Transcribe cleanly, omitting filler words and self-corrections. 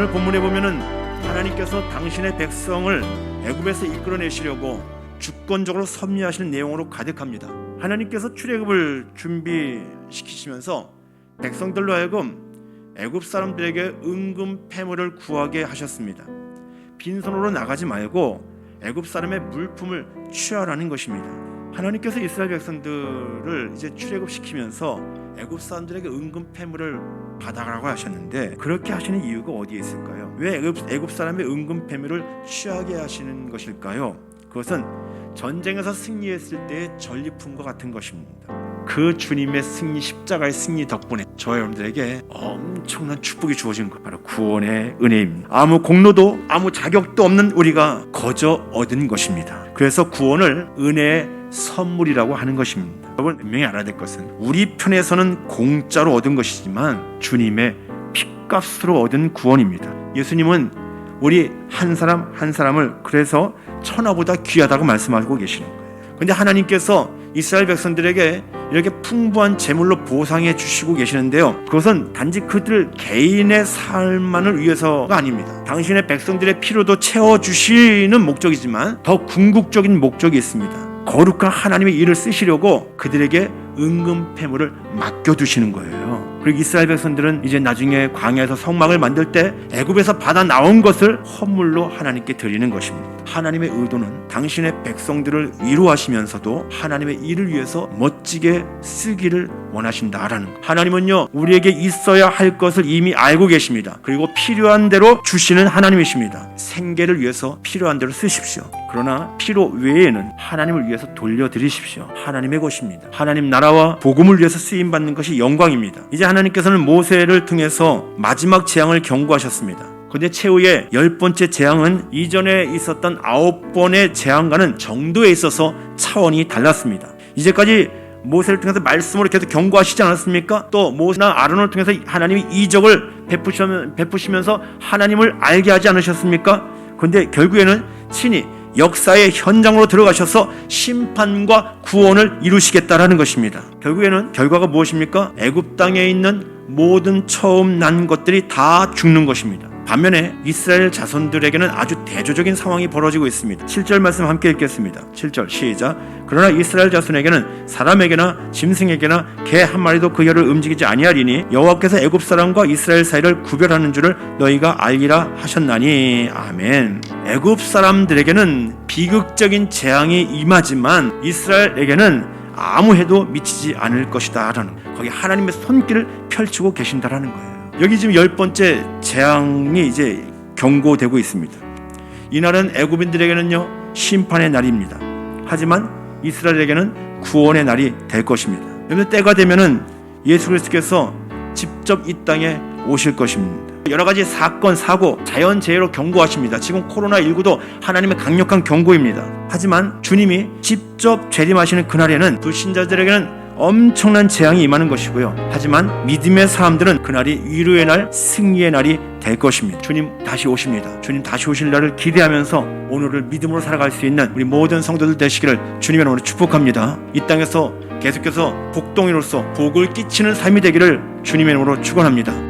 오늘 본문에 보면은 하나님께서 당신의 백성을 애굽에서 이끌어내시려고 주권적으로 섭리하시는 내용으로 가득합니다. 하나님께서 출애굽을 준비시키시면서 백성들로 하여금 애굽 사람들에게 은금 패물을 구하게 하셨습니다. 빈손으로 나가지 말고 애굽 사람의 물품을 취하라는 것입니다. 하나님께서 이스라엘 백성들을 이제 출애굽시키면서 애굽 사람들에게 은금 패물을 받아가라고 하셨는데, 그렇게 하시는 이유가 어디에 있을까요? 왜 애굽 사람의 은금 패물을 취하게 하시는 것일까요? 그것은 전쟁에서 승리했을 때의 전리품과 같은 것입니다. 그 주님의 승리, 십자가의 승리 덕분에 저와 여러분들에게 엄청난 축복이 주어진 것, 바로 구원의 은혜입니다. 아무 공로도 아무 자격도 없는 우리가 거저 얻은 것입니다. 그래서 구원을 은혜의 선물이라고 하는 것입니다. 여러분 분명히 알아야 될 것은 우리 편에서는 공짜로 얻은 것이지만 주님의 핏값으로 얻은 구원입니다. 예수님은 우리 한 사람 한 사람을 그래서 천하보다 귀하다고 말씀하고 계시는 거예요. 그런데 하나님께서 이스라엘 백성들에게 이렇게 풍부한 제물로 보상해 주시고 계시는데요, 그것은 단지 그들 개인의 삶만을 위해서가 아닙니다. 당신의 백성들의 필요도 채워주시는 목적이지만 더 궁극적인 목적이 있습니다. 거룩한 하나님의 일을 쓰시려고 그들에게 은금 패물을 맡겨두시는 거예요. 그리고 이스라엘 백성들은 이제 나중에 광야에서 성막을 만들 때 애굽에서 받아 나온 것을 헌물로 하나님께 드리는 것입니다. 하나님의 의도는 당신의 백성들을 위로하시면서도 하나님의 일을 위해서 멋지게 쓰기를 원하신다라는 것. 하나님은요, 우리에게 있어야 할 것을 이미 알고 계십니다. 그리고 필요한 대로 주시는 하나님이십니다. 생계를 위해서 필요한 대로 쓰십시오. 그러나 필요 외에는 하나님을 위해서 돌려드리십시오. 하나님의 것입니다. 하나님 나라와 복음을 위해서 쓰임받는 것이 영광입니다. 이제 하나님께서는 모세를 통해서 마지막 재앙을 경고하셨습니다. 그런데 최후의 10번째 재앙은 이전에 있었던 9번의 재앙과는 정도에 있어서 차원이 달랐습니다. 이제까지 모세를 통해서 말씀으로 계속 경고하시지 않았습니까? 또 모세나 아론을 통해서 하나님이 이적을 베푸시면서 하나님을 알게 하지 않으셨습니까? 그런데 결국에는 친히 역사의 현장으로 들어가셔서 심판과 구원을 이루시겠다라는 것입니다. 결국에는 결과가 무엇입니까? 애굽 땅에 있는 모든 처음 난 것들이 다 죽는 것입니다. 반면에 이스라엘 자손들에게는 아주 대조적인 상황이 벌어지고 있습니다. 7절 말씀 함께 읽겠습니다. 7절 시작. 그러나 이스라엘 자손에게는 사람에게나 짐승에게나 개 한 마리도 그 혀를 움직이지 아니하리니 여호와께서 애굽 사람과 이스라엘 사이를 구별하는 줄을 너희가 알리라 하셨나니. 아멘. 애굽 사람들에게는 비극적인 재앙이 임하지만 이스라엘에게는 아무 해도 미치지 않을 것이다 라는, 거기 하나님의 손길을 펼치고 계신다라는 거예요. 여기 지금 10번째 재앙이 이제 경고되고 있습니다. 이날은 애굽인들에게는요, 심판의 날입니다. 하지만 이스라엘에게는 구원의 날이 될 것입니다. 여러분, 때가 되면은 예수 그리스도께서 직접 이 땅에 오실 것입니다. 여러 가지 사건, 사고, 자연재해로 경고하십니다. 지금 코로나19도 하나님의 강력한 경고입니다. 하지만 주님이 직접 재림하시는 그날에는 불신자들에게는 엄청난 재앙이 임하는 것이고요. 하지만 믿음의 사람들은 그날이 위로의 날, 승리의 날이 될 것입니다. 주님 다시 오십니다. 주님 다시 오실 날을 기대하면서 오늘을 믿음으로 살아갈 수 있는 우리 모든 성도들 되시기를 주님의 이름으로 축복합니다. 이 땅에서 계속해서 복동이로서 복을 끼치는 삶이 되기를 주님의 이름으로 축원합니다.